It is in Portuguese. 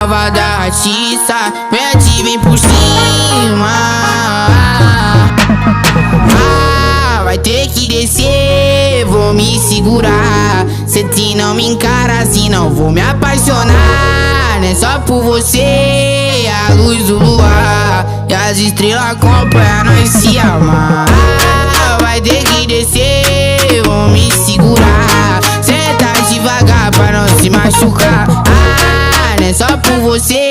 da ratiça, mete bem por cima. Vai ter que descer, vou me segurar. Cê não me encara assim, não vou me apaixonar. Não é só por você, a luz do luar e as estrelas acompanham nós se amar. Vai ter que descer, vou me segurar. Senta devagar pra não se machucar. Não é só por você,